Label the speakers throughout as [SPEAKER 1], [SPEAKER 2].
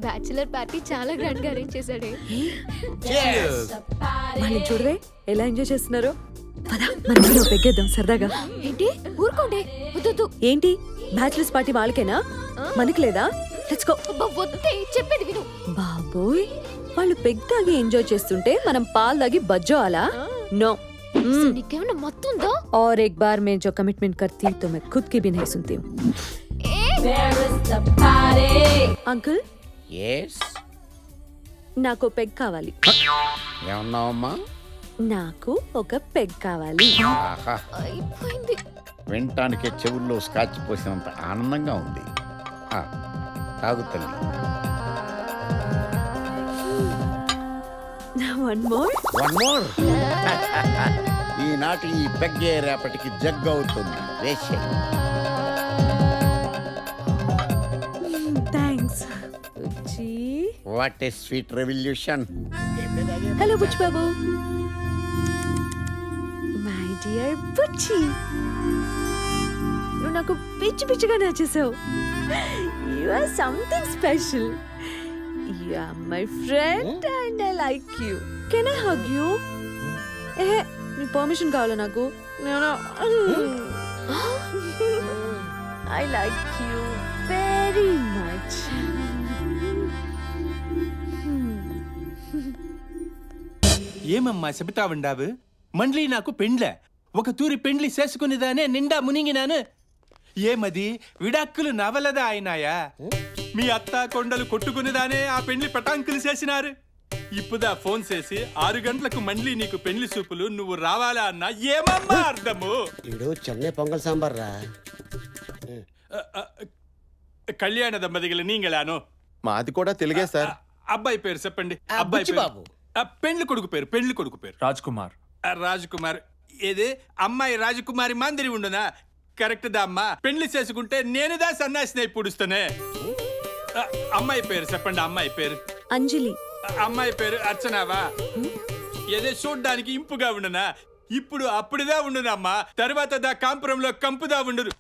[SPEAKER 1] Bachelor party చాలా grand గా arrange చేశాడే.
[SPEAKER 2] వాళ్ళని చూడవే ఎలా ఎంజాయ్ చేస్తున్నారో. పదా మనం కూడా పెగ్గేద్దాం సరదాగా.
[SPEAKER 1] ఏంటి ఊరుకోండి, వద్దు.
[SPEAKER 2] ఏంటి బ్యాచిలర్స్ పార్టీ వాళ్ళకేనా, మనకి లేదా? Let's go.
[SPEAKER 1] వద్దే, చెప్పేది విను.
[SPEAKER 2] బాబోయ్, వాళ్ళు పెగ్ తాగి ఎంజాయ్ చేస్తుంటే మనం పాలు తాగి బజ్జో అలా? नो।
[SPEAKER 1] నీకేమైనా మత్తు ఉందా?
[SPEAKER 2] और एक बार मैं जो कमिटमेंट करती हूँ तो मैं खुद की भी नहीं सुनती हूँ। अंकल
[SPEAKER 3] yes
[SPEAKER 2] నాకు పెగ్ కావాలి.
[SPEAKER 3] ఏమన్నావమ్మా?
[SPEAKER 2] నాకు ఒక పెగ్ కావాలి.
[SPEAKER 3] ఆహా,
[SPEAKER 1] అయిపోయింది.
[SPEAKER 3] వినటానికే చెవుల్లో స్కాచ్ పోసినంత ఆనందంగా ఉంది. ఆ, తాగు తల్లి.
[SPEAKER 2] One more.
[SPEAKER 3] One more. ఈనాటి ఈ పెగ్గే రేపటికి జగ్ అవుతుంది. వేసే
[SPEAKER 2] thanks.
[SPEAKER 3] What a sweet revolution.
[SPEAKER 2] Hello Buchchi Babu. My dear Buchchi, నువ్వు నాకు పిచ్చి పిచ్చిగా నచ్చేసావు. You are something special. You are my friend and I like you. Can I hug you? ఏ నీ పర్మిషన్ కావాలా నాకు? I like you very much.
[SPEAKER 4] ఏమమ్మా చెబుతా ఉండావు? మండ్లీ నాకు పెండ్లే, ఒక తూరి పెండ్లి చేసుకునేదానే నిండా మునిగినాను. ఏమది విడాక్కులు నవలదా అయినాయా? మీ అత్త కొండలు కొట్టుకునేదానే ఆ పెండ్లి పటాంకులు చేసినారు. ఇప్పుదా ఫోన్ చేసి 6 గంటలకు మండ్లీ నీకు పెండ్లి సూపులు నువ్వు రావాలా అన్నా ఏమమ్మా అర్థము?
[SPEAKER 5] ఇడు చెన్నై పొంగల్ సాంబార్ రా.
[SPEAKER 4] కళ్యాణ దంపతిగలు నీంగలాను.
[SPEAKER 6] మాది కూడా తెలుగే సార్.
[SPEAKER 4] అబ్బాయి పేరు చెప్పండి. అబ్బాయి
[SPEAKER 5] బుచ్చి
[SPEAKER 4] పేరు.
[SPEAKER 5] బాబు.
[SPEAKER 4] పెండ్లి కొడుకు పేరు. పెండ్లి కొడుకు పేరు
[SPEAKER 7] రాజ్ కుమార్.
[SPEAKER 4] రాజ్ కుమార్. ఏది అమ్మాయి రాజకుమారి మాందిరి ఉండునా? కరెక్ట్ దా అమ్మా. పెండ్లి చేసుకుంటే నేనుదా సన్నాసినై పుడుస్తానే. అమ్మాయి పేరు చెప్పండి. అమ్మాయి పేరు
[SPEAKER 2] అంజలి.
[SPEAKER 4] అమ్మాయి పేరు అర్చనావా? ఏదో చూడ్డానికి ఇంపుగా ఉండునా? ఇప్పుడు అప్పుడుదా ఉండునమ్మా, తర్వాత దా కాంపురంలో కంపుదా ఉండును.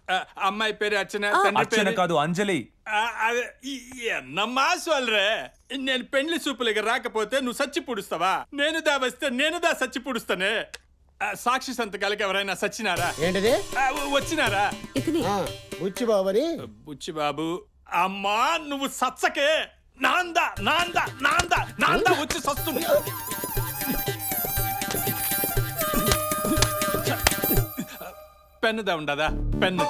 [SPEAKER 4] అమ్మాయి పేరు అర్చన, తండ్రి
[SPEAKER 7] అర్చన
[SPEAKER 4] పేరు
[SPEAKER 7] కాదు అంజలి.
[SPEAKER 4] ఎన్నమ్మా సోల్రే. నేను పెండ్లి సూపులకి రాకపోతే నువ్వు సచ్చి పుడుస్తావా? నేనుదా వస్తే నేనుదా సచ్చి పుడుస్తానే. సాక్షి సంతకాలకి ఎవరైనా సచ్చినారా?
[SPEAKER 5] ఏంటిది?
[SPEAKER 4] వచ్చినారా?
[SPEAKER 2] ఇతని
[SPEAKER 5] బుచ్చి బాబుని.
[SPEAKER 4] బుచ్చి బాబు. అమ్మా నువ్వు సచ్చకే. నాందా నాందా నాందా నాందా వచ్చి సస్తుంది. పెన్నుదా ఉండదా? పెన్ను.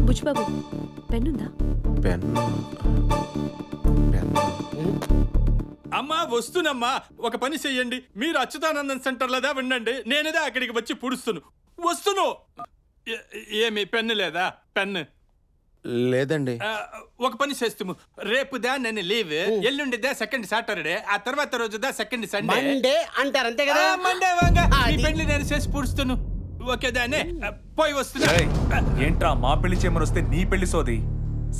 [SPEAKER 2] బుచ్చి బాబు పెన్నుందా?
[SPEAKER 6] పెన్ పెన్
[SPEAKER 4] అమ్మా వస్తునమ్మా. ఒక పని చెయ్యండి, మీరు అచ్యుతానందన్ సెంటర్లోదా ఉండండి, నేనేదా అక్కడికి వచ్చి పుడుస్తును. వస్తును. ఏమి పెన్ను లేదా? పెన్ను
[SPEAKER 6] లేదండి.
[SPEAKER 4] ఒక పని చేస్తాము, రేపుదా నేను లీవ్, ఎల్లుండిదా సెకండ్ సాటర్డే, ఆ తర్వాత రోజుదా సెకండ్ సండే.
[SPEAKER 5] మండే అంటారు అంతే కదా.
[SPEAKER 4] మండే వాంగా ఈ పెళ్లి నేను చేసి పుడుస్తును. ఓకేదానే పోయి వస్తున్నా.
[SPEAKER 7] ఏయ్, ఏంట్రా మా పెళ్లి చేయమని వస్తే నీ పెళ్లి సోది?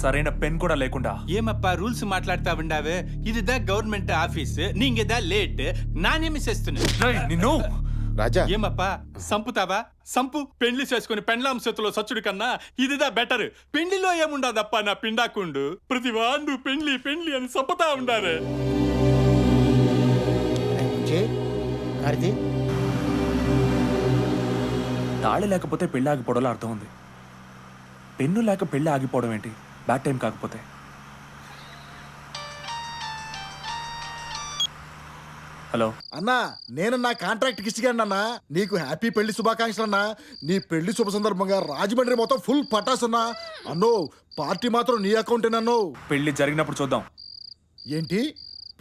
[SPEAKER 7] సరైన పెన్ కూడా లేకుండా.
[SPEAKER 4] ఏమప్పా రూల్స్ మాట్లాడుతా ఉండావే? ఇదిదా గవర్నమెంట్ ఆఫీస్, నీంగదా లేట్, నానేమి చేస్తున్నా?
[SPEAKER 7] రేయ్, నిన్ను
[SPEAKER 6] రాజా,
[SPEAKER 4] ఏమప్పా సంపుతావా? సంపు. పెళ్లి చేసుకుని పెండ్లాం చేతిలో సచ్చుడు కన్నా ఇదిదా బెటర్. పెళ్లిలో ఏముండదప్పా నా పిండాకుండు, ప్రతి వాండు పెళ్లి పెళ్లి అని సంపుతా ఉండారే.
[SPEAKER 5] బుచ్చి, కార్తీ,
[SPEAKER 7] తాళి లేకపోతే పెళ్లి ఆగిపోవడంలో అర్థం ఉంది. పెన్ను లేక పెళ్లి ఆగిపోవడం ఏంటి? బ్యాడ్ టైం కాకపోతే. హలో
[SPEAKER 8] అన్నా, నేను నా కాంట్రాక్ట్ ఇచ్చిగాను అన్నా. నీకు హ్యాపీ పెళ్లి శుభాకాంక్షలు అన్నా. నీ పెళ్లి శుభ సందర్భంగా రాజమండ్రి మొత్తం ఫుల్ పటాస్ అన్నా. అన్నో పార్టీ మాత్రం నీ అకౌంటేనన్నో.
[SPEAKER 7] పెళ్లి జరిగినప్పుడు చూద్దాం.
[SPEAKER 8] ఏంటి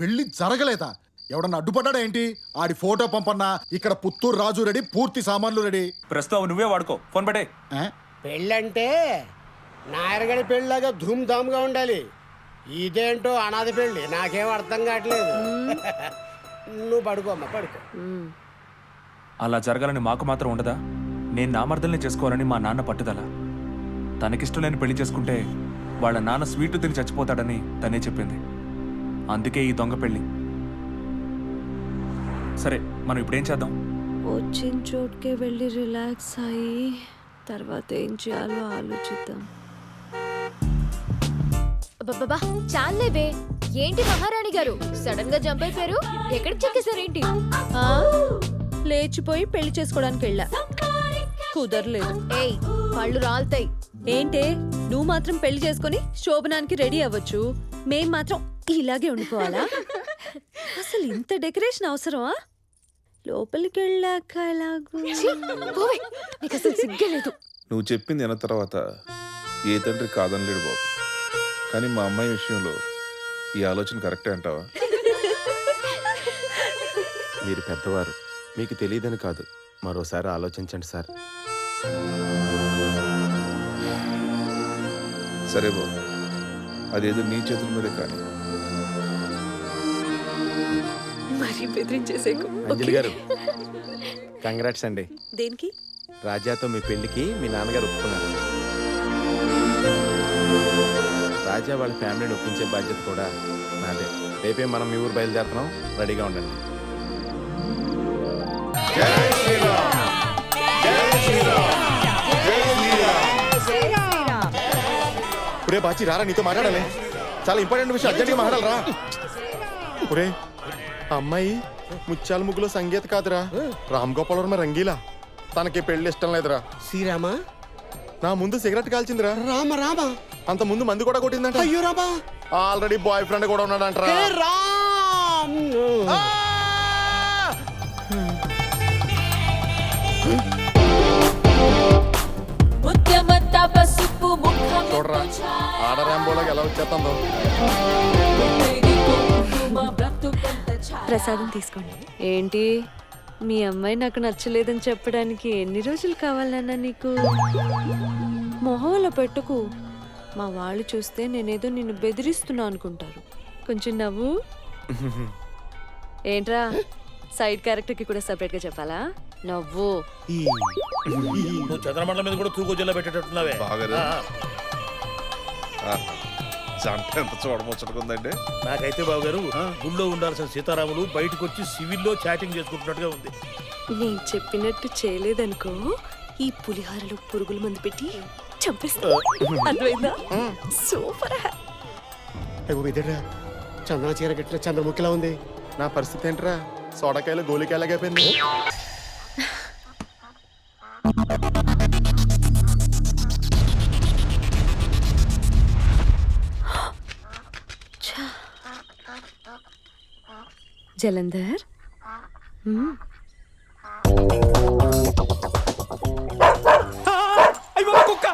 [SPEAKER 8] పెళ్లి జరగలేదా? ఎవడన్నా అడ్డుపడ్డా ఏంటి? ఆడి ఫోటో పంపన్నా. ఇక్కడ పుత్తూరు రాజు రెడీ, పూర్తి సామాన్లు రెడీ.
[SPEAKER 7] ప్రస్తుతం నువ్వే వాడుకో, ఫోన్ పెట్టే.
[SPEAKER 5] పెళ్ళంటే నాయరగడి పెళ్ళలాగా ధూమ్ ధామ్గా ఉండాలి. ఇదేంటో అనాథ పెళ్ళి, నాకేం అర్థం కావట్లేదు. నువ్వు పడుకో అమ్మా, పడుకో.
[SPEAKER 7] అలా జరగాలని మాకు మాత్రం ఉండదా? నేను నా మర్దల్ని చేసుకోవాలని మా నాన్న పట్టుదల. తనకిష్టం లేని పెళ్లి చేసుకుంటే వాళ్ళ నాన్న స్వీట్ తిని చచ్చిపోతాడని తనే చెప్పింది. అందుకే ఈ దొంగ పెళ్లి. సరే, మనం ఇప్పుడేం చేద్దాం?
[SPEAKER 2] వచ్చిన చోటుకే వెళ్ళి రిలాక్స్ అయ్యి తర్వాత ఏం చేయాలో ఆలోచిద్దాం.
[SPEAKER 1] అబ్బబ్బబ్బా చాలేవే. ఏంటి మహారాణి గారు సడన్ గా జంప్ అయిపోయారు? ఎక్కడికి చెక్కేశారేంటి?
[SPEAKER 2] ఆ, లేచిపోయి పెళ్లి చేసుకోవడానికి వెళ్ళా, కుదరలేదు.
[SPEAKER 1] ఏయ్ పళ్ళు రాలుతాయి.
[SPEAKER 2] ఏంటే నువ్వు మాత్రం పెళ్లి చేసుకొని శోభనానికి రెడీ అవ్వచ్చు, మేం మాత్రం ఇలాగే ఉండిపోవాలా? అసలు ఇంత డెకరేషన్ అవసరమా? లోపలికి వెళ్ళాక ఎలాగో.
[SPEAKER 1] ఛీ, పోవే. నీకు అసలు సిగ్గలేదు.
[SPEAKER 9] నువ్వు చెప్పింది విన్న తర్వాత ఏ తండ్రి కాదనలేడు బాబు. కానీ మా అమ్మాయి విషయంలో ఈ ఆలోచన కరెక్టే అంటావా?
[SPEAKER 6] మీరు పెద్దవారు, మీకు తెలియదని కాదు, మరోసారి ఆలోచించండి సార్.
[SPEAKER 9] సరే బాబు, అదేదో నీ చేతుల మీదే కానీ.
[SPEAKER 2] మరీ బెదిరించేసేకు.
[SPEAKER 6] అంజలి గారు కంగ్రాట్స్ అండి.
[SPEAKER 2] దేనికి?
[SPEAKER 6] రాజాతో మీ పెళ్లికి మీ నాన్నగారు ఒప్పుకున్నారు. రాజా వాళ్ళ ఫ్యామిలీని ఒప్పించే బాధ్యత కూడా నాదే. రేపే మనం మీ ఊరు బయలుదేరుతున్నాం, రెడీగా ఉండండి. ఒరే బాచి రారా, నీతో మాట్లాడాలి. చాలా ఇంపార్టెంట్ విషయం, అర్జెంట్గా మాట్లాడాలరా. ఒరే ఆ అమ్మాయి ముత్యాల ముగ్గులో సంగీత కాదురా, రామ్ గోపాల్ వర్మ రంగీలా. తనకి పెళ్లి ఇష్టం లేదురా.
[SPEAKER 5] శ్రీరామా?
[SPEAKER 6] నా ముందు సిగరెట్ కాల్చిందిరా.
[SPEAKER 5] రామ రామ.
[SPEAKER 6] అంత ముందు మందు కూడా కొట్టిందంట.
[SPEAKER 5] అయ్యో రామా.
[SPEAKER 6] ఆల్రెడీ బాయ్ ఫ్రెండ్ కూడా ఉన్నాడంటరా.
[SPEAKER 5] ఏ రామ్.
[SPEAKER 6] చూడరా ఆడరాంబోలోకి ఎలా వచ్చేస్తుందో.
[SPEAKER 2] ప్రసాదం తీసుకోండి. ఏంటి మీ అమ్మాయి నాకు నచ్చలేదని చెప్పడానికి ఎన్ని రోజులు కావాలన్నా నీకు? మొహంలో పెట్టుకు, మా వాళ్ళు చూస్తే నేనేదో నిన్ను బెదిరిస్తున్నా అనుకుంటారు. కొంచెం నవ్వు. ఏంట్రా సైడ్ క్యారెక్టర్ కి కూడా సెపరేట్ గా చెప్పాలా? నవ్వు.
[SPEAKER 10] నువ్వు చంద్రమండలం మీద కూడా తూకు జిల్లా పెట్టేటట్టున్నావే.
[SPEAKER 9] బాగా జంట ఎంత చూడముచ్చటకుందండి.
[SPEAKER 10] నాకైతే బాబు గారు గుళ్ళో ఉండాల్సిన సీతారాములు బయటకు వచ్చి సివిల్లో చాటింగ్ చేసుకుంటున్నట్టుగా ఉంది.
[SPEAKER 2] నేను చెప్పినట్టు చేయలేదనుకో, ఈ పులిహారలో పురుగుల మందు పెట్టి చంపేస్తా. అర్థమైందా? సూపర్.
[SPEAKER 5] చందన చీర గట్ల చంద్రముఖిలా ఉంది.
[SPEAKER 6] నా పరిస్థితి ఏంట్రా, సోడకాయలు గోలికాయలాగైపోయింది.
[SPEAKER 2] జలంధర్,
[SPEAKER 4] కుక్క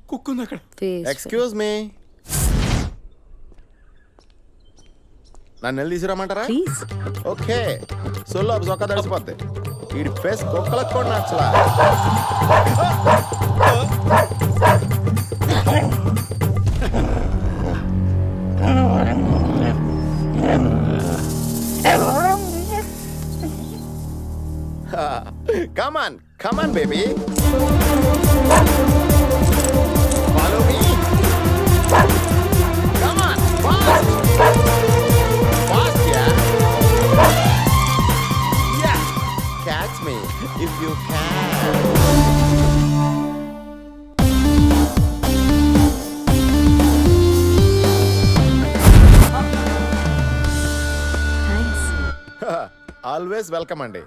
[SPEAKER 4] కుక్కుంది అక్కడ.
[SPEAKER 6] ఎక్స్క్యూజ్ మీ, నన్ను వెళ్ళి తీసుకురమ్మంటారా?
[SPEAKER 2] ప్లీజ్.
[SPEAKER 6] ఓకే, సొల్లు అవి చొక్కా తడిసిపోద్ది. వీడి ఫేస్ కుక్కలకు కూడా నచ్చలా. Come on, baby. Follow me. Come on, fast. Fast, yeah. Yeah. Catch me if you can. Always welcome అండి.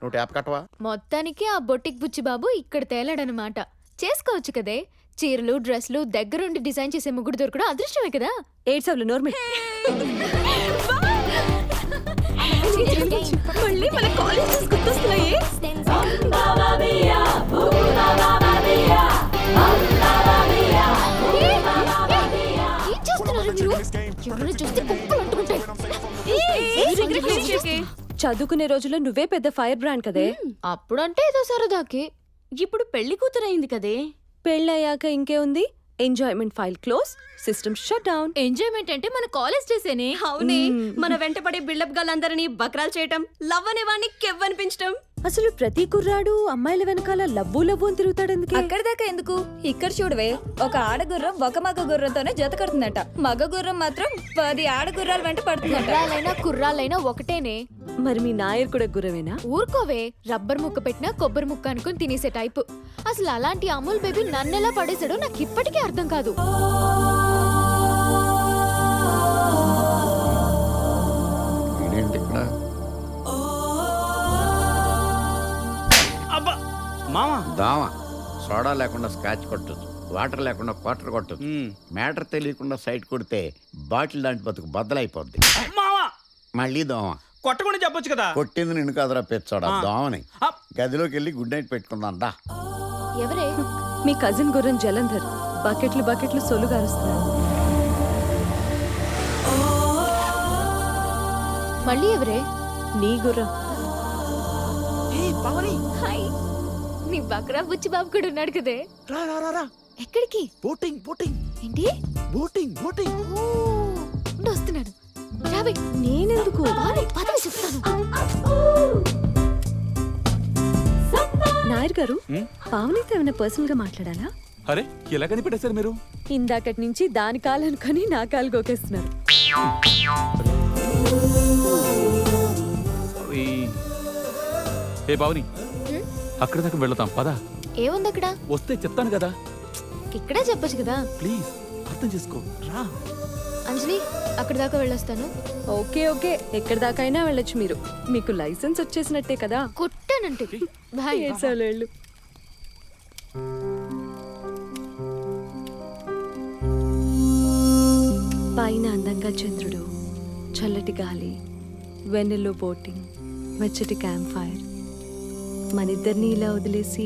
[SPEAKER 6] నువ్వు ట్యాప్ కట్టవా?
[SPEAKER 1] మొత్తానికి ఆ బొట్టిక్ బుచ్చి బాబు ఇక్కడ తేలాడనమాట. చేసుకోవచ్చు కదే. చీరలు డ్రెస్లు దగ్గరుండి డిజైన్ చేసే ముగ్గురు దొరకడం అదృష్టమే కదా.
[SPEAKER 2] ఏడ్సవులు నోర్మే.
[SPEAKER 1] మళ్ళీ మన కాలేజెస్ గుర్తొస్తున్నాయి. ఏం చేస్తున్నారు మీరు? ఎవరైనా చూస్తే కుక్కలు అంటుకుంటాయి.
[SPEAKER 2] చదువుకునే రోజుల్లో నువ్వే పెద్ద ఫైర్ బ్రాండ్ కదే.
[SPEAKER 1] అప్పుడంటే ఏదో సరదాకి.
[SPEAKER 11] ఇప్పుడు పెళ్లి కూతురైంది కదే.
[SPEAKER 2] పెళ్ళయ్యాక ఇంకే ఉంది? Enjoyment file close, system shut down.
[SPEAKER 1] Enjoyment అంటే మన కాలేజ్ డేసేనే.
[SPEAKER 11] అవునే, మన వెంటపడే బిల్డప్ గాలందరినీ బక్రాలు చేయటం, లవ్ అనే వాడిని కెవ్వనిపించటం.
[SPEAKER 2] అసలు ప్రతి కుర్రాడు అమ్మాయిల వెనకాల లవ్వు లవ్వు అని తిరుగుతాడు ఎందుకు?
[SPEAKER 12] అక్కడ దాకా ఎందుకు, ఇక్కడ చూడవే, ఒక ఆడగుర్రం ఒక మగ గుర్రంతోనే జత కడుతుందట. మగ గుర్రం మాత్రం 10 ఆడగుర్రాల వెంట పడుతుందట.
[SPEAKER 1] గుర్రాలైనా కుర్రాలైనా ఒకటేనే.
[SPEAKER 2] మరి మీ నాయర్ కూడా గుర్రమేనా?
[SPEAKER 1] ఊరుకోవే, రబ్బర్ ముక్క పెట్టినా కొబ్బరి ముక్క అనుకుని తినేసే టైపు. అసలు అలాంటి అమూల్ బేబీ నన్నెలా పడేసాడో నాకు ఇప్పటికీ అర్థం కాదు.
[SPEAKER 3] ఏంటి ఇక్కడ దామ సోడా లేకుండా స్కాచ్ కొట్టచ్చు, వాటర్ లేకుండా క్వార్టర్ కొట్టచ్చు. మ్యాటర్ తెలియకుండా సైట్ కొడితే బాటిల్ లాంటి బతుకు బద్దలైపోద్ది. మళ్ళీ దోమ
[SPEAKER 13] కొట్టకుండా చెప్పొచ్చు కదా.
[SPEAKER 3] కొట్టింది నిన్ను కాదురా పెచ్చోడా, దోమని. గదిలోకి వెళ్ళి గుడ్ నైట్ పెట్టుకుందాం దా.
[SPEAKER 1] ఎవరే?
[SPEAKER 2] మీ కజిన్ గుర్రం జలంధర్ బకెట్లు బకెట్లు సొలు గారుస్తున్నాడు.
[SPEAKER 1] మళ్ళీ ఎవరే?
[SPEAKER 2] నీ గుర్రం.
[SPEAKER 1] హాయ్, నీ బక్రా బుచ్చి బాబు కూడా ఉన్నాడు కదే. ఎక్కడికి?
[SPEAKER 8] బోటింగ్ బోటింగ్
[SPEAKER 1] ఏంటి?
[SPEAKER 8] Boating boating.
[SPEAKER 1] ఓ, ఉండు, వస్తున్నాను. రావే.
[SPEAKER 2] నేనెందుకు?
[SPEAKER 1] పదవి చెప్తాను.
[SPEAKER 2] నాయర్ గారు, పావనితో ఏమైనా పర్సనల్ గా మాట్లాడాలా?
[SPEAKER 7] అరే ఎలా కనిపెట్టేశారు మీరు?
[SPEAKER 2] ఇందాకటి నుంచి దాని కాలు అనుకొని నా కాలు గోకేస్తున్నారు.
[SPEAKER 7] ఏ పావని, అక్కడ దాకా వెళ్తాం పదా.
[SPEAKER 1] ఏముంది అక్కడ?
[SPEAKER 7] వస్తే చెప్తాను కదా.
[SPEAKER 1] ఇక్కడే చెప్పొచ్చు కదా.
[SPEAKER 7] ప్లీజ్ అర్థం చేసుకో, రా.
[SPEAKER 1] అంజలి, అక్కడ దాకా వెళ్ళొస్తాను.
[SPEAKER 2] ఓకే ఓకే, ఎక్కడి దాకా అయినా వెళ్ళొచ్చు మీరు. మీకు లైసెన్స్ వచ్చేసినట్టే కదా.
[SPEAKER 1] కుట్టానంటే బాయ్.
[SPEAKER 2] ఏడ్చాలేళ్ళు. పైన అందంగా చంద్రుడు, చల్లటి గాలి, వెన్నెల్లో బోటింగ్, వెచ్చటి క్యాంప్ ఫైర్. మనిద్దరిని ఇలా వదిలేసి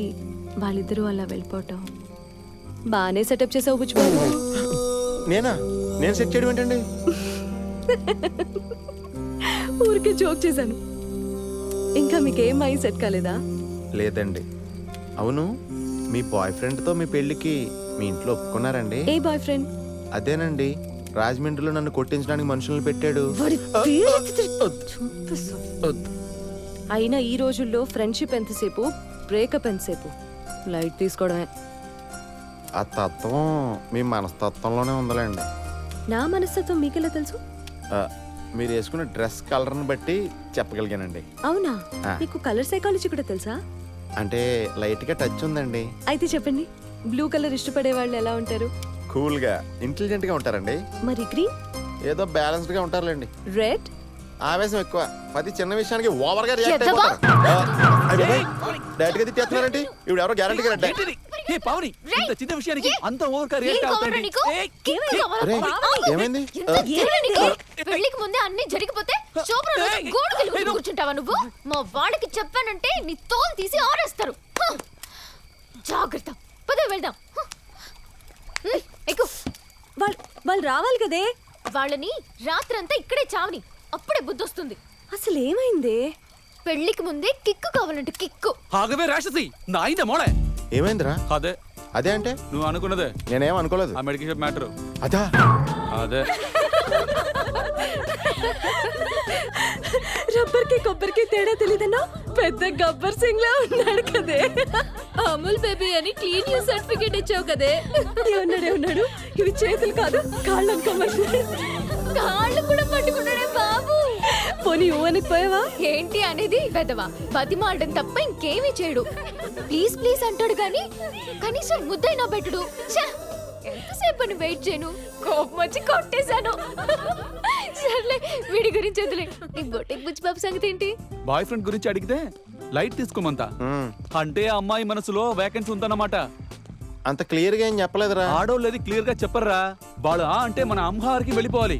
[SPEAKER 2] వాళ్ళిద్దరూ అలా వెళ్ళిపోవటం బాగానే సెటప్ చేసావు బుచ్చిబాబు.
[SPEAKER 6] నేనా? నేను సెట్ చేయడం ఏంటండి?
[SPEAKER 2] ఊరికే జోక్ చేశాను. ఇంకా మీకేం మై సెట్ కాలేదా?
[SPEAKER 6] లేదండి. అవును, మీ బాయ్ ఫ్రెండ్తో మీ పెళ్ళికి మీ ఇంట్లో ఒప్పుకున్నారండి?
[SPEAKER 2] ఏ బాయ్ ఫ్రెండ్?
[SPEAKER 6] అదేనండి, రాజమండ్రిలో నన్ను కొట్టించడానికి మనుషులను పెట్టాడు.
[SPEAKER 2] అయినా ఈ రోజుల్లో ఫ్రెండ్షిప్ ఎంతసేపు, బ్రేకప్ ఎంతసేపు. లైట్ తీసుకోవడమే.
[SPEAKER 6] ఆ తత్వం మీ మనస్తత్వంలోనే ఉందిలేండి.
[SPEAKER 2] నా మనస్తత్వం మీకెలా తెలుసు?
[SPEAKER 6] మీరు వేసుకున్న డ్రెస్ కలర్ని బట్టి చెప్పగలిగానండి.
[SPEAKER 2] అవునా?
[SPEAKER 6] ఆ.
[SPEAKER 2] మీకు కలర్ సైకాలజీ కూడా తెలుసా?
[SPEAKER 6] అంటే లైట్గా టచ్ ఉందండి.
[SPEAKER 2] అయితే చెప్పండి, బ్లూ కలర్ ఇష్టపడే వాళ్ళు ఎలా ఉంటారు?
[SPEAKER 6] కూల్గా, ఇంటెలిజెంట్గా ఉంటారండి.
[SPEAKER 2] మరి గ్రీన్?
[SPEAKER 6] ఏదో బ్యాలెన్స్డ్గా ఉంటారులేండి.
[SPEAKER 2] రెడ్?
[SPEAKER 6] ఆవేశం ఎక్కువ, ప్రతి చిన్న విషయానికి ఓవర్గా రియాక్ట్
[SPEAKER 1] ఎద్దవా?
[SPEAKER 6] డైరెక్ట్గా తిట్టేస్తున్నారండి. ఇప్పుడు ఎవరో గ్యారంటీగా రెడ్.
[SPEAKER 7] ఇంత చిన్న విషయానికి అంత ఓవర్
[SPEAKER 1] ఏం కావాలా నీకు? ఏమేం కావాలా?
[SPEAKER 6] ఏమైంది?
[SPEAKER 1] ఏమైనా నీకు? పెళ్లికి ముందే అన్ని జరిగిపోతే శోభన రోజు గోడకెళ్ళి కూర్చుంటావా నువ్వు? మా వాళ్ళకి చెప్పానంటే నీ తోలు తీసి ఆరేస్తారు. హ! జాగ్రత్త, పద వెళ్దాం. హ! ఎక్కు.
[SPEAKER 2] వాళ్ళు రావాలి కదే.
[SPEAKER 1] వాళ్ళని రాత్రంతా ఇక్కడే చావని, అప్పుడే బుద్ధొస్తుంది.
[SPEAKER 2] అసలు ఏమైంది?
[SPEAKER 1] పెళ్లికి ముందే కిక్కు కావాలంటే కిక్కు.
[SPEAKER 7] ఆగవే రాక్షసి, నా అయిన మోళే.
[SPEAKER 6] ఏమైందిరా?
[SPEAKER 7] అదే
[SPEAKER 6] అదే అంటే
[SPEAKER 7] నువ్వు అనుకున్నదే.
[SPEAKER 6] నేనేం అనుకోలేదు.
[SPEAKER 7] ఆ మెడికల్ షాప్ మ్యాటర్
[SPEAKER 6] అదా?
[SPEAKER 7] అదే.
[SPEAKER 2] రబ్బర్ కి కొబ్బరికి తేడా తెలీదన్నా పెద్ద గబ్బర్ సింగ్ లా ఉన్నాడు కదే.
[SPEAKER 1] అమూల్ బేబీ అని క్లీన్ యూ సర్టిఫికేట్ ఇచ్చావు కదే.
[SPEAKER 2] ఏమన్నాడు? ఇవి చేతులు కాదు, కాళ్ళు అనుకోమంటున్నాడు.
[SPEAKER 1] కాళ్ళు కూడా పట్టుకున్నాడే బాబు.
[SPEAKER 2] పోనీ ఊవనికి పోయావా?
[SPEAKER 1] ఏంటి అనేది వెదవా, బతిమాలడం తప్ప ఇంకేమీ చేయడు. ప్లీజ్ ప్లీజ్ అంటాడు గాని కనీసం ముద్దైనా పెట్టడు. ఛ! ఎంతసేపు అని వెయిట్ చేయను, కోపం వచ్చి కొట్టేశాను. సర్లే, వీడి గురించి వదిలే. నీ బొటిక్ బుచ్చిబాబు సంగతి ఏంటి?
[SPEAKER 7] బాయ్ ఫ్రెండ్ గురించి అడిగితే లైట్ తీసుకోమంతా. అంటే ఆ అమ్మాయి మనసులో వేకెన్సీ ఉందన్నమాట.
[SPEAKER 6] అంత క్లియర్గా ఏం చెప్పలేదురా.
[SPEAKER 7] ఆడోళ్ళది క్లియర్ గా చెప్పర్రా. వాళ్ళు అంటే మన అమ్మారికి వెళ్ళిపోవాలి.